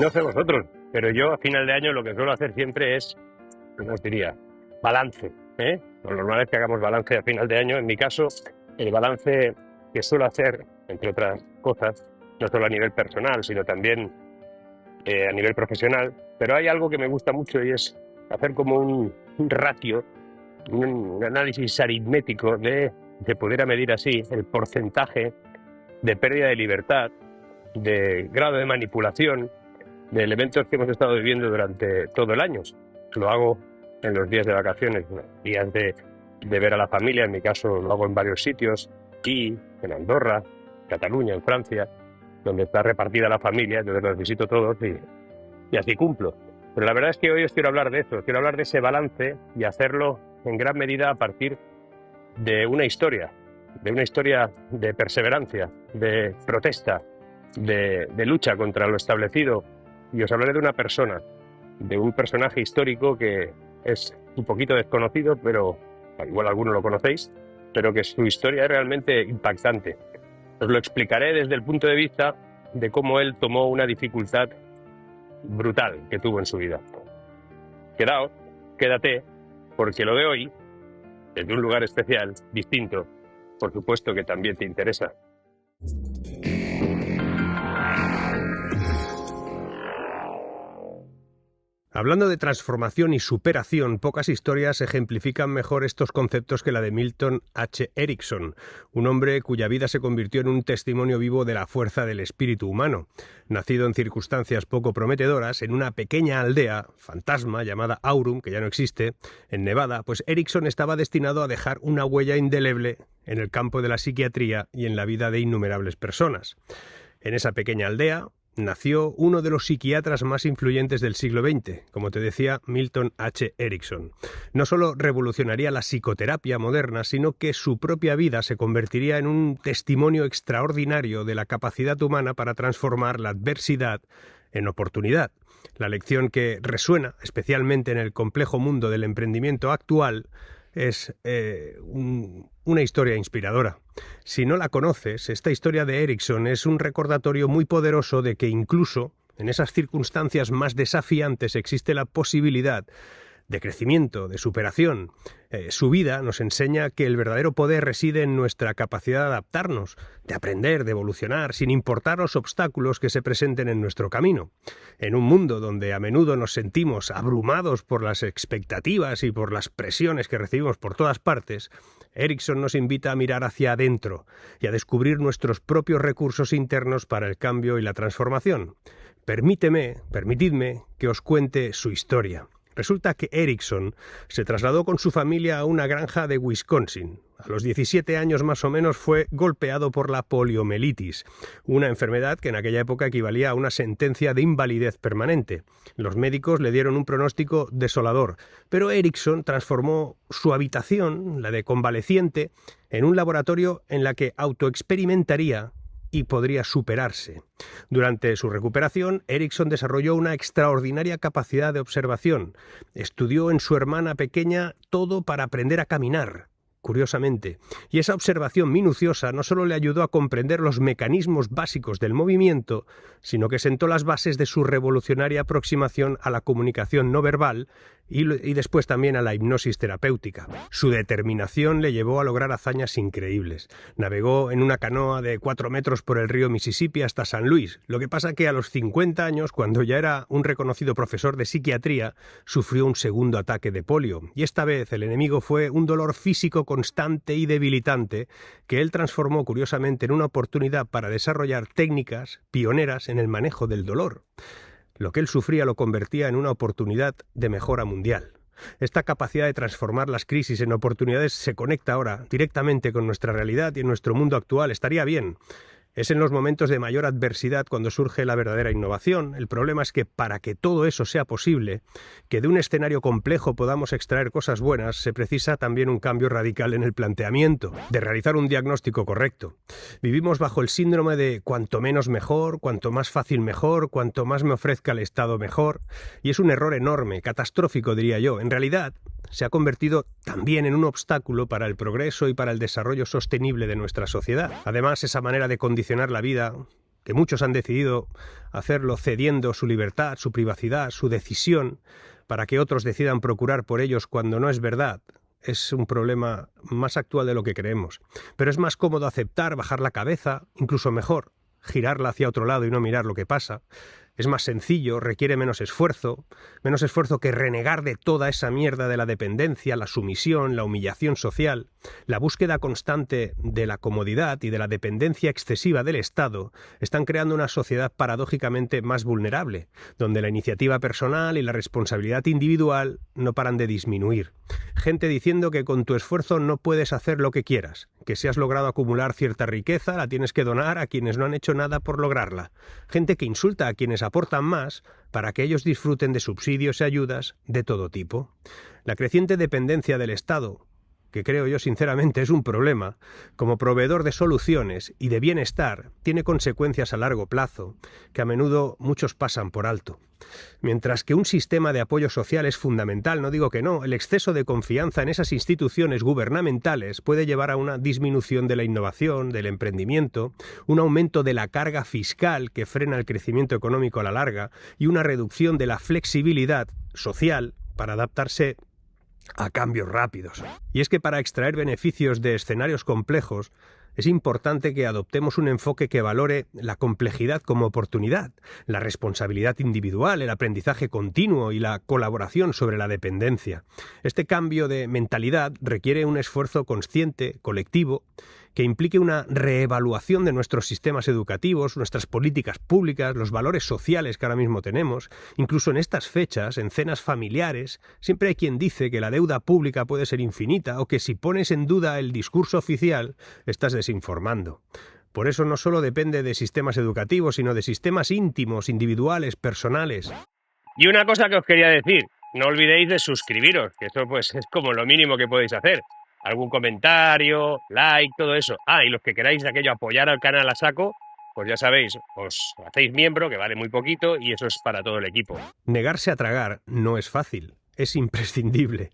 No sé vosotros, pero yo a final de año lo que suelo hacer siempre es, ¿cómo os diría? Balance, ¿eh? Lo normal es que hagamos balance a final de año. En mi caso, el balance que suelo hacer, entre otras cosas, no solo a nivel personal, sino también a nivel profesional, pero hay algo que me gusta mucho y es hacer como un ratio, un análisis aritmético de poder medir así el porcentaje de pérdida de libertad, de grado de manipulación, de elementos que hemos estado viviendo durante todo el año. Lo hago en los días de vacaciones, días de ver a la familia. En mi caso lo hago en varios sitios, aquí, en Andorra, Cataluña, en Francia, donde está repartida la familia. Yo los visito todos y así cumplo. Pero la verdad es que hoy os quiero hablar de eso, quiero hablar de ese balance y hacerlo en gran medida a partir de una historia de perseverancia, de protesta, de lucha contra lo establecido. Y os hablaré de una persona, de un personaje histórico que es un poquito desconocido, pero igual algunos lo conocéis, pero que su historia es realmente impactante. Os lo explicaré desde el punto de vista de cómo él tomó una dificultad brutal que tuvo en su vida. Quédate, porque lo de hoy, desde un lugar especial, distinto, por supuesto que también te interesa. Hablando de transformación y superación, pocas historias ejemplifican mejor estos conceptos que la de Milton H. Erickson, un hombre cuya vida se convirtió en un testimonio vivo de la fuerza del espíritu humano. Nacido en circunstancias poco prometedoras, en una pequeña aldea fantasma llamada Aurum, que ya no existe, en Nevada, pues Erickson estaba destinado a dejar una huella indeleble en el campo de la psiquiatría y en la vida de innumerables personas. En esa pequeña aldea nació uno de los psiquiatras más influyentes del siglo XX, como te decía, Milton H. Erickson. No solo revolucionaría la psicoterapia moderna, sino que su propia vida se convertiría en un testimonio extraordinario de la capacidad humana para transformar la adversidad en oportunidad. La lección que resuena especialmente en el complejo mundo del emprendimiento actual es una historia inspiradora. Si no la conoces, esta historia de Erickson es un recordatorio muy poderoso de que incluso en esas circunstancias más desafiantes existe la posibilidad de crecimiento, de superación. Su vida nos enseña que el verdadero poder reside en nuestra capacidad de adaptarnos, de aprender, de evolucionar, sin importar los obstáculos que se presenten en nuestro camino. En un mundo donde a menudo nos sentimos abrumados por las expectativas y por las presiones que recibimos por todas partes, Erickson nos invita a mirar hacia adentro y a descubrir nuestros propios recursos internos para el cambio y la transformación. Permitidme que os cuente su historia. Resulta que Erickson se trasladó con su familia a una granja de Wisconsin. A los 17 años más o menos fue golpeado por la poliomielitis, una enfermedad que en aquella época equivalía a una sentencia de invalidez permanente. Los médicos le dieron un pronóstico desolador, pero Erickson transformó su habitación, la de convaleciente, en un laboratorio en la que autoexperimentaría y podría superarse. Durante su recuperación, Erickson desarrolló una extraordinaria capacidad de observación. Estudió en su hermana pequeña todo para aprender a caminar, curiosamente. Y esa observación minuciosa no solo le ayudó a comprender los mecanismos básicos del movimiento, sino que sentó las bases de su revolucionaria aproximación a la comunicación no verbal y después también a la hipnosis terapéutica. Su determinación le llevó a lograr hazañas increíbles. Navegó en una canoa de 4 metros por el río Mississippi hasta San Luis. Lo que pasa que a los 50 años, cuando ya era un reconocido profesor de psiquiatría, sufrió un segundo ataque de polio. Y esta vez el enemigo fue un dolor físico constante y debilitante que él transformó curiosamente en una oportunidad para desarrollar técnicas pioneras en el manejo del dolor. Lo que él sufría lo convertía en una oportunidad de mejora mundial. Esta capacidad de transformar las crisis en oportunidades se conecta ahora directamente con nuestra realidad y en nuestro mundo actual. Estaría bien. Es en los momentos de mayor adversidad cuando surge la verdadera innovación. El problema es que para que todo eso sea posible, que de un escenario complejo podamos extraer cosas buenas, se precisa también un cambio radical en el planteamiento, de realizar un diagnóstico correcto. Vivimos bajo el síndrome de cuanto menos mejor, cuanto más fácil mejor, cuanto más me ofrezca el Estado mejor, y es un error enorme, catastrófico diría yo. En realidad, se ha convertido también en un obstáculo para el progreso y para el desarrollo sostenible de nuestra sociedad. Además, esa manera de condicionar la vida, que muchos han decidido hacerlo cediendo su libertad, su privacidad, su decisión, para que otros decidan procurar por ellos cuando no es verdad, es un problema más actual de lo que creemos. Pero es más cómodo aceptar, bajar la cabeza, incluso mejor, girarla hacia otro lado y no mirar lo que pasa. Es más sencillo, requiere menos esfuerzo que renegar de toda esa mierda de la dependencia, la sumisión, la humillación social. La búsqueda constante de la comodidad y de la dependencia excesiva del Estado están creando una sociedad paradójicamente más vulnerable, donde la iniciativa personal y la responsabilidad individual no paran de disminuir. Gente diciendo que con tu esfuerzo no puedes hacer lo que quieras, que si has logrado acumular cierta riqueza la tienes que donar a quienes no han hecho nada por lograrla. Gente que insulta a quienes aportan más para que ellos disfruten de subsidios y ayudas de todo tipo. La creciente dependencia del Estado, que creo yo sinceramente es un problema, como proveedor de soluciones y de bienestar, tiene consecuencias a largo plazo que a menudo muchos pasan por alto. Mientras que un sistema de apoyo social es fundamental, no digo que no, el exceso de confianza en esas instituciones gubernamentales puede llevar a una disminución de la innovación, del emprendimiento, un aumento de la carga fiscal que frena el crecimiento económico a la larga y una reducción de la flexibilidad social para adaptarse a cambios rápidos. Y es que para extraer beneficios de escenarios complejos es importante que adoptemos un enfoque que valore la complejidad como oportunidad, la responsabilidad individual, el aprendizaje continuo y la colaboración sobre la dependencia. Este cambio de mentalidad requiere un esfuerzo consciente, colectivo, que implique una reevaluación de nuestros sistemas educativos, nuestras políticas públicas, los valores sociales que ahora mismo tenemos. Incluso en estas fechas, en cenas familiares, siempre hay quien dice que la deuda pública puede ser infinita o que si pones en duda el discurso oficial, estás desinformando. Por eso no solo depende de sistemas educativos, sino de sistemas íntimos, individuales, personales. Y una cosa que os quería decir, no olvidéis de suscribiros, que eso pues es como lo mínimo que podéis hacer. Algún comentario, like, todo eso. Y los que queráis de aquello apoyar al canal a saco, pues ya sabéis, os hacéis miembro, que vale muy poquito, y eso es para todo el equipo. Negarse a tragar no es fácil, es imprescindible.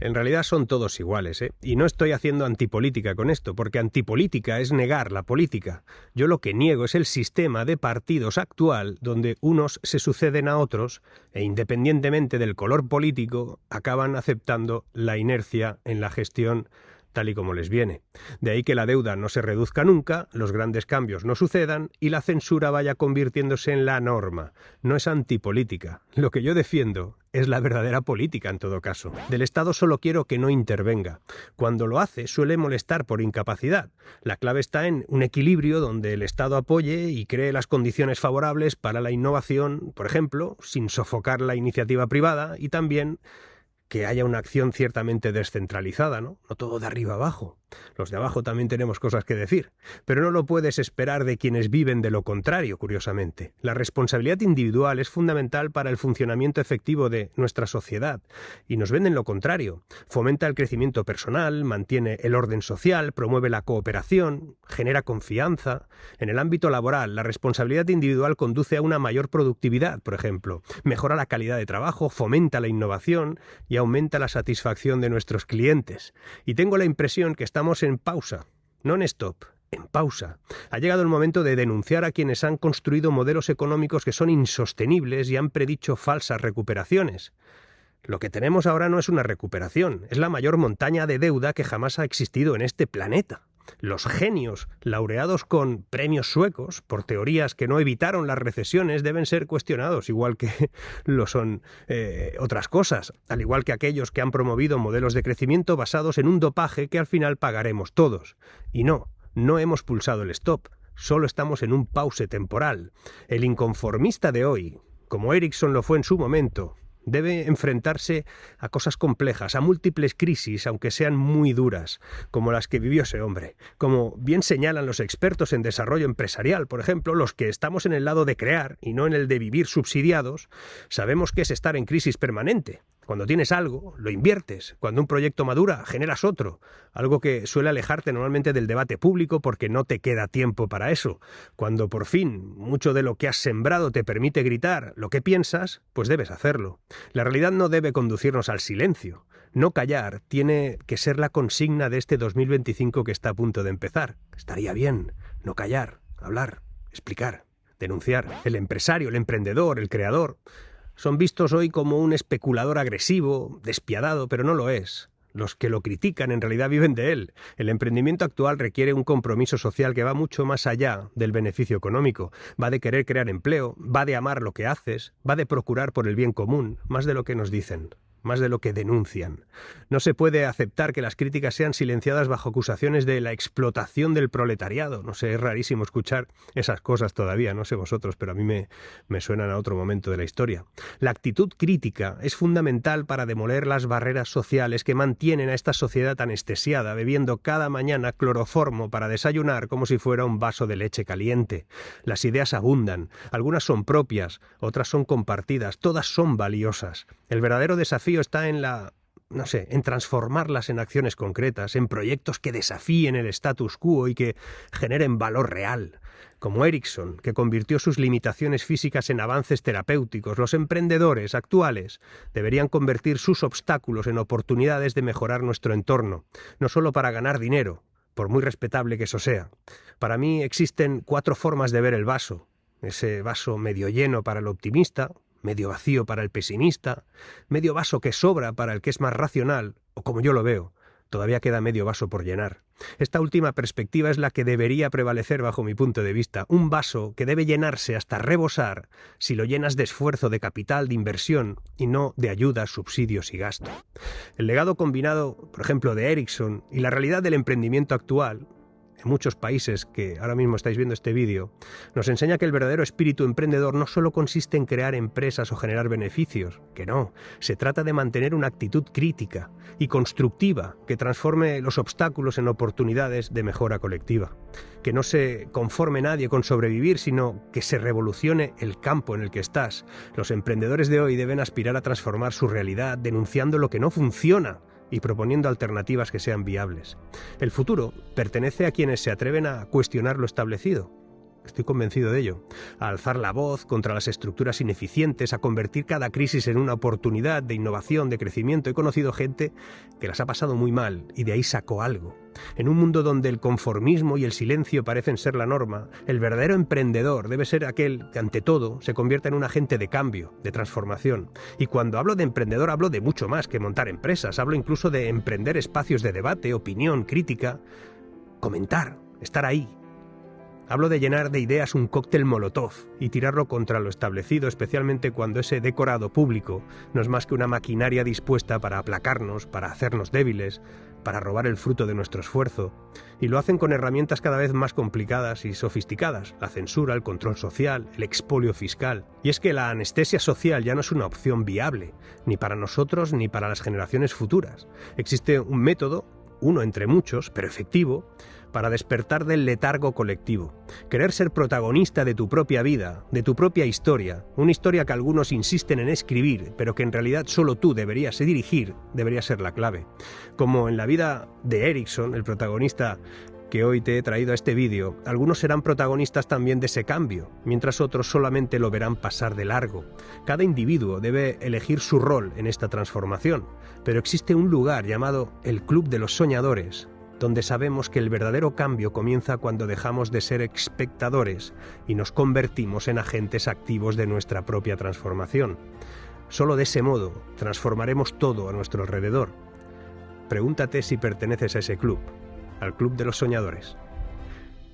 En realidad son todos iguales, ¿eh? Y no estoy haciendo antipolítica con esto, porque antipolítica es negar la política. Yo lo que niego es el sistema de partidos actual, donde unos se suceden a otros e independientemente del color político, acaban aceptando la inercia en la gestión tal y como les viene. De ahí que la deuda no se reduzca nunca, los grandes cambios no sucedan y la censura vaya convirtiéndose en la norma. No es antipolítica. Lo que yo defiendo es la verdadera política en todo caso. Del Estado solo quiero que no intervenga. Cuando lo hace suele molestar por incapacidad. La clave está en un equilibrio donde el Estado apoye y cree las condiciones favorables para la innovación, por ejemplo, sin sofocar la iniciativa privada y también que haya una acción ciertamente descentralizada, ¿no? No todo de arriba abajo. Los de abajo también tenemos cosas que decir, pero no lo puedes esperar de quienes viven de lo contrario, curiosamente. La responsabilidad individual es fundamental para el funcionamiento efectivo de nuestra sociedad, y nos venden lo contrario. Fomenta el crecimiento personal, mantiene el orden social, promueve la cooperación, genera confianza. En el ámbito laboral, la responsabilidad individual conduce a una mayor productividad, por ejemplo, mejora la calidad de trabajo, fomenta la innovación y aumenta la satisfacción de nuestros clientes. Y tengo la impresión que estamos en pausa, no en stop, en pausa. Ha llegado el momento de denunciar a quienes han construido modelos económicos que son insostenibles y han predicho falsas recuperaciones. Lo que tenemos ahora no es una recuperación, es la mayor montaña de deuda que jamás ha existido en este planeta. Los genios, laureados con premios suecos por teorías que no evitaron las recesiones, deben ser cuestionados, igual que lo son otras cosas, al igual que aquellos que han promovido modelos de crecimiento basados en un dopaje que al final pagaremos todos. Y no hemos pulsado el stop, solo estamos en un pause temporal. El inconformista de hoy, como Ericsson lo fue en su momento, debe enfrentarse a cosas complejas, a múltiples crisis, aunque sean muy duras, como las que vivió ese hombre. Como bien señalan los expertos en desarrollo empresarial, por ejemplo, los que estamos en el lado de crear y no en el de vivir subsidiados, sabemos que es estar en crisis permanente. Cuando tienes algo, lo inviertes. Cuando un proyecto madura, generas otro. Algo que suele alejarte normalmente del debate público porque no te queda tiempo para eso. Cuando por fin mucho de lo que has sembrado te permite gritar lo que piensas, pues debes hacerlo. La realidad no debe conducirnos al silencio. No callar tiene que ser la consigna de este 2025 que está a punto de empezar. Estaría bien no callar, hablar, explicar. denunciar. El empresario, el emprendedor, el creador, son vistos hoy como un especulador agresivo, despiadado, pero no lo es. Los que lo critican en realidad viven de él. El emprendimiento actual requiere un compromiso social que va mucho más allá del beneficio económico. Va de querer crear empleo, va de amar lo que haces, va de procurar por el bien común, más de lo que nos dicen, más de lo que denuncian. No se puede aceptar que las críticas sean silenciadas bajo acusaciones de la explotación del proletariado. No sé, es rarísimo escuchar esas cosas todavía, no sé vosotros, pero a mí me suenan a otro momento de la historia. La actitud crítica es fundamental para demoler las barreras sociales que mantienen a esta sociedad anestesiada, bebiendo cada mañana cloroformo para desayunar como si fuera un vaso de leche caliente. Las ideas abundan, algunas son propias, otras son compartidas, todas son valiosas. El verdadero desafío está en en transformarlas en acciones concretas, en proyectos que desafíen el status quo y que generen valor real. Como Ericsson, que convirtió sus limitaciones físicas en avances terapéuticos, los emprendedores actuales deberían convertir sus obstáculos en oportunidades de mejorar nuestro entorno, no solo para ganar dinero, por muy respetable que eso sea. Para mí existen 4 formas de ver el vaso. Ese vaso medio lleno para el optimista, medio vacío para el pesimista, medio vaso que sobra para el que es más racional, o como yo lo veo, todavía queda medio vaso por llenar. Esta última perspectiva es la que debería prevalecer bajo mi punto de vista. Un vaso que debe llenarse hasta rebosar si lo llenas de esfuerzo, de capital, de inversión y no de ayudas, subsidios y gasto. El legado combinado, por ejemplo, de Ericsson y la realidad del emprendimiento actual, en muchos países que ahora mismo estáis viendo este vídeo, nos enseña que el verdadero espíritu emprendedor no solo consiste en crear empresas o generar beneficios, que no, se trata de mantener una actitud crítica y constructiva que transforme los obstáculos en oportunidades de mejora colectiva. Que no se conforme nadie con sobrevivir, sino que se revolucione el campo en el que estás. Los emprendedores de hoy deben aspirar a transformar su realidad denunciando lo que no funciona y proponiendo alternativas que sean viables. El futuro pertenece a quienes se atreven a cuestionar lo establecido. Estoy convencido de ello. A alzar la voz contra las estructuras ineficientes, a convertir cada crisis en una oportunidad de innovación, de crecimiento. He conocido gente que las ha pasado muy mal y de ahí sacó algo. En un mundo donde el conformismo y el silencio parecen ser la norma, el verdadero emprendedor debe ser aquel que ante todo se convierta en un agente de cambio, de transformación. Y cuando hablo de emprendedor hablo de mucho más que montar empresas, hablo incluso de emprender espacios de debate, opinión, crítica, comentar, estar ahí. Hablo de llenar de ideas un cóctel molotov y tirarlo contra lo establecido, especialmente cuando ese decorado público no es más que una maquinaria dispuesta para aplacarnos, para hacernos débiles, para robar el fruto de nuestro esfuerzo. Y lo hacen con herramientas cada vez más complicadas y sofisticadas: la censura, el control social, el expolio fiscal. Y es que la anestesia social ya no es una opción viable, ni para nosotros ni para las generaciones futuras. Existe un método, uno entre muchos, pero efectivo, para despertar del letargo colectivo. Querer ser protagonista de tu propia vida, de tu propia historia, una historia que algunos insisten en escribir, pero que en realidad solo tú deberías dirigir, debería ser la clave. Como en la vida de Ericsson, el protagonista que hoy te he traído a este vídeo, algunos serán protagonistas también de ese cambio, mientras otros solamente lo verán pasar de largo. Cada individuo debe elegir su rol en esta transformación, pero existe un lugar llamado el Club de los Soñadores, donde sabemos que el verdadero cambio comienza cuando dejamos de ser espectadores y nos convertimos en agentes activos de nuestra propia transformación. Solo de ese modo transformaremos todo a nuestro alrededor. Pregúntate si perteneces a ese club, al Club de los Soñadores.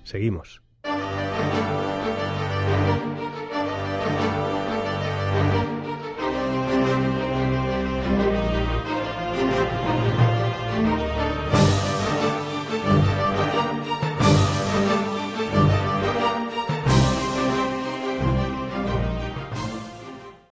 Seguimos.